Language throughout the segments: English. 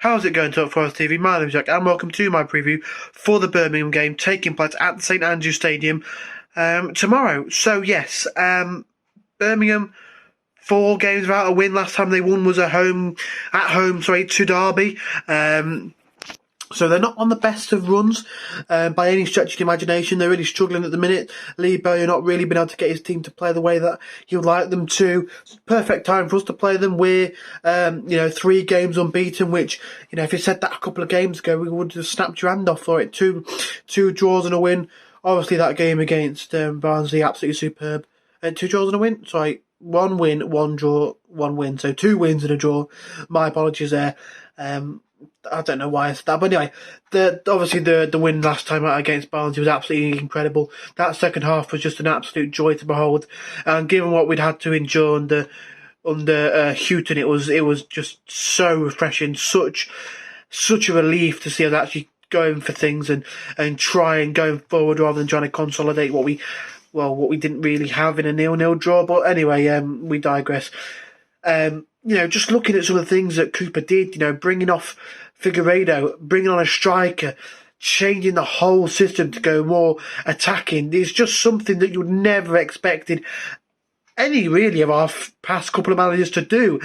How's it going, Top Forest TV? My name's Jack, and welcome to my preview for the Birmingham game taking place at the St Andrews Stadium tomorrow. So yes, Birmingham 4 games without a win. Last time they won was at home to Derby. So they're not on the best of runs by any stretch of the imagination. They're really struggling at the minute. Lee Bowyer not really been able to get his team to play the way that he would like them to. Perfect time for us to play them. We're 3 games unbeaten, which, if you said that a couple of games ago, we would have snapped your hand off for it. Two draws and a win. Obviously that game against Barnsley, absolutely superb. 2 draws and a win? Sorry, 1 win, 1 draw, 1 win. So 2 wins and a draw. My apologies there. I don't know why I said that, but anyway, the win last time out against Barnsley was absolutely incredible. That second half was just an absolute joy to behold, and given what we'd had to endure under Houghton, it was just so refreshing, such a relief to see us actually going for things and trying going forward rather than trying to consolidate what we didn't really have in a 0-0 draw. But anyway, we digress. Just looking at some of the things that Cooper did, bringing off Figueiredo, bringing on a striker, changing the whole system to go more attacking. It's just something that you would never expected any really of our past couple of managers to do.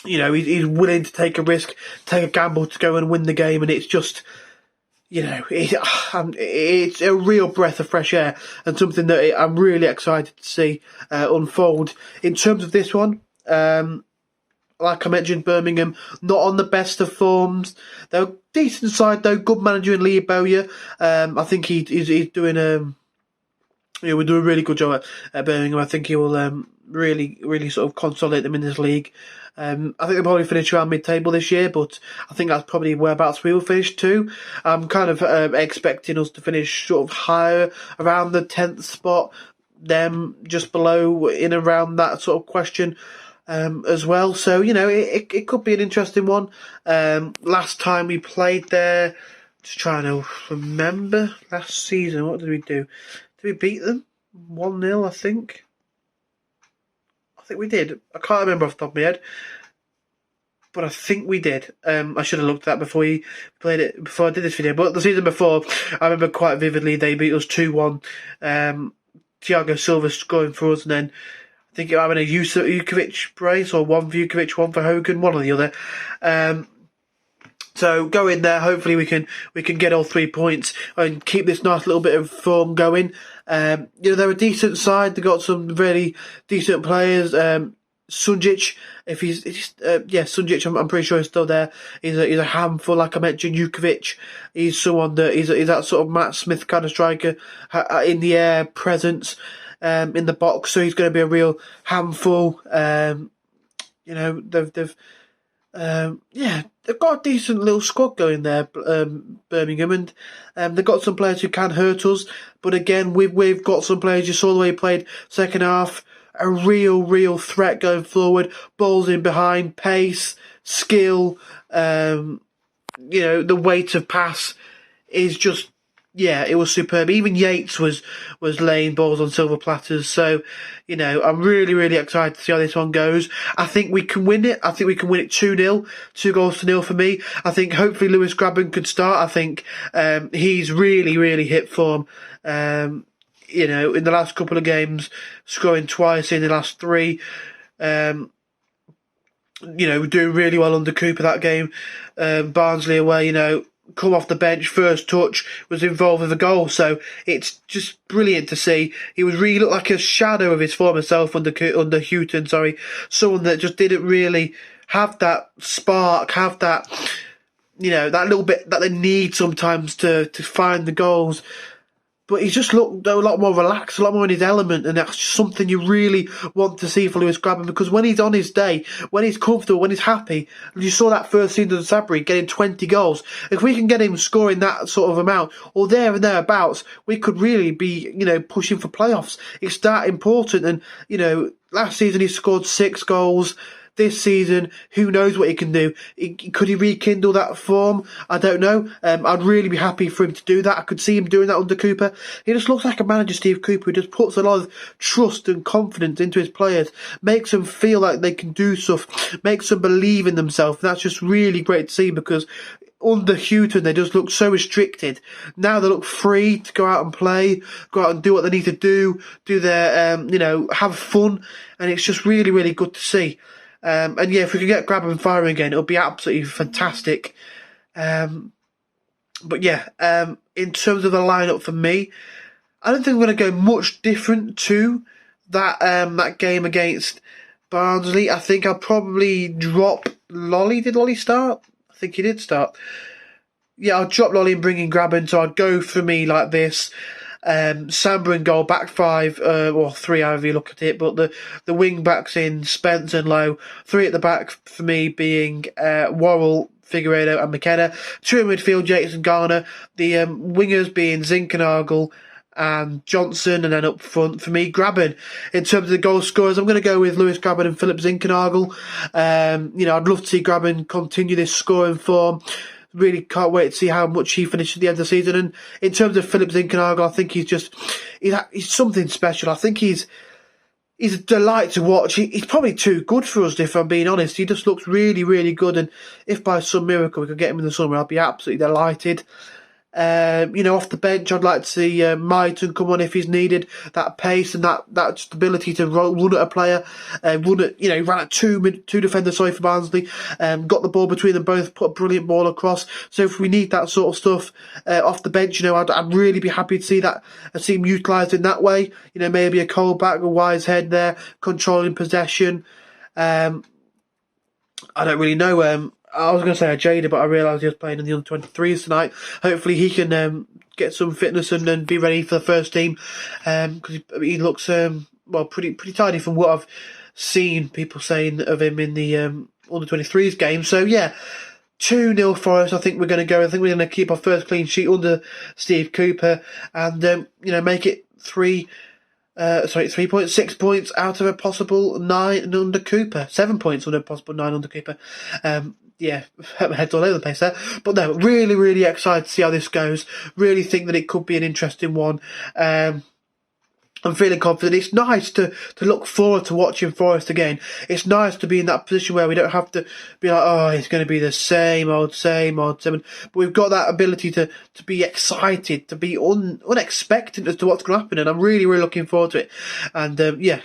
He's willing to take a risk, take a gamble to go and win the game, and it's just, it's a real breath of fresh air and something that I'm really excited to see unfold. In terms of this one, like I mentioned, Birmingham not on the best of forms. They're a decent side though. Good manager in Lee Bowyer. I think he's doing we're doing a really good job at Birmingham. I think he will really sort of consolidate them in this league. I think they'll probably finish around mid-table this year, but I think that's probably whereabouts we will finish too. I'm kind of expecting us to finish sort of higher, around the 10th spot, them just below, in around that sort of question as well. So, it could be an interesting one. Last time we played there, just trying to remember, last season, what did we do? Did we beat them? 1-0, I think. I think we did. I can't remember off the top of my head, but I think we did. I should have looked at that before we played it, before I did this video. But the season before, I remember quite vividly, they beat us 2-1. Thiago Silva scoring for us, and then I think it might have been a Jukovic brace, or one for Jukovic, one for Hogan, one or the other. So go in there. Hopefully we can get all 3 points and keep this nice little bit of form going. They're a decent side. They've got some really decent players. Sunjic, Sunjic, I'm pretty sure he's still there. He's a handful, like I mentioned. Jukovic, he's someone that he's that sort of Matt Smith kind of striker, in the air presence, in the box. So he's going to be a real handful. They've got a decent little squad going there, Birmingham, and they've got some players who can hurt us. But again, we've got some players. You saw the way he played second half. A real threat going forward. Balls in behind, pace, skill. The weight of pass is just. Yeah, it was superb. Even Yates was laying balls on silver platters. So, I'm really excited to see how this one goes. I think we can win it. I think we can win it 2-0, 2-0 for me. I think hopefully Lewis Grabban could start. I think he's really hit form. In the last couple of games, scoring twice in the last 3. Doing really well under Cooper that game. Barnsley away, come off the bench, first touch, was involved with a goal. So it's just brilliant to see. He was really looked like a shadow of his former self under Houghton. Someone that just didn't really have that spark, have that, that little bit that they need sometimes to find the goals. But he's just looked a lot more relaxed, a lot more in his element, and that's just something you really want to see for Lewis Grabban, because when he's on his day, when he's comfortable, when he's happy, you saw that first season of Sabri getting 20 goals. If we can get him scoring that sort of amount, or there and thereabouts, we could really be, pushing for playoffs. It's that important, and, last season he scored 6 goals. this season, who knows what he can do? Could he rekindle that form? I don't know. I'd really be happy for him to do that. I could see him doing that under Cooper. He just looks like a manager, Steve Cooper, who just puts a lot of trust and confidence into his players, makes them feel like they can do stuff, makes them believe in themselves. And that's just really great to see, because under Houghton, they just look so restricted. Now they look free to go out and play, go out and do what they need to do their, have fun. And it's just really, really good to see. And yeah, if we can get Grabban firing again, it'll be absolutely fantastic. But yeah, in terms of the lineup for me, I don't think we're going to go much different to that game against Barnsley. I think I'll probably drop Lolly. Did Lolly start? I think he did start. Yeah, I'll drop Lolly and bring in Grabban. So I'd go for me like this. Samba in goal, back five, or three, however you look at it. But the wing backs in Spence and Lowe. Three at the back for me being Worrell, Figueiredo and McKenna. Two in midfield, Jakes and Garner. The wingers being Zinkernagel and Johnson, and then up front for me, Grabban. In terms of the goal scorers, I'm going to go with Lewis Grabban and Philip Zinkernagel. I'd love to see Grabban continue this scoring form. Really can't wait to see how much he finishes at the end of the season. And in terms of Philip Zinkernagel, I think he's something special. I think he's a delight to watch. He's probably too good for us, if I'm being honest. He just looks really, really good. And if by some miracle we could get him in the summer, I'd be absolutely delighted. Off the bench, I'd like to see Myton come on if he's needed. That pace and that ability to run at a player, ran at two defenders, for Barnsley, got the ball between them both, put a brilliant ball across. So if we need that sort of stuff off the bench, I'd really be happy to see that, see him utilised in that way. Maybe a Colback, a wise head there, controlling possession. I don't really know. I was going to say a Jada, but I realised he was playing in the under-23s tonight. Hopefully he can get some fitness and be ready for the first team, because he looks pretty tidy from what I've seen people saying of him in the under-23s game. So yeah, 2-0 for us. I think we're going to go. I think we're going to keep our first clean sheet under Steve Cooper and make it 3.6 points out of a possible 9 under Cooper. 7 points under a possible 9 under Cooper. Yeah, heads all over the place there. But no, really, really excited to see how this goes. Really think that it could be an interesting one. I'm feeling confident. It's nice to look forward to watching Forest again. It's nice to be in that position where we don't have to be like, oh, it's going to be the same old. But we've got that ability to be excited, to be unexpected as to what's going to happen. And I'm really, really looking forward to it. And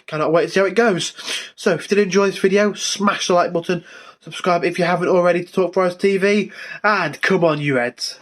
cannot wait to see how it goes. So if you did enjoy this video, smash the like button. Subscribe if you haven't already to Talk Forest TV. And come on, you Reds.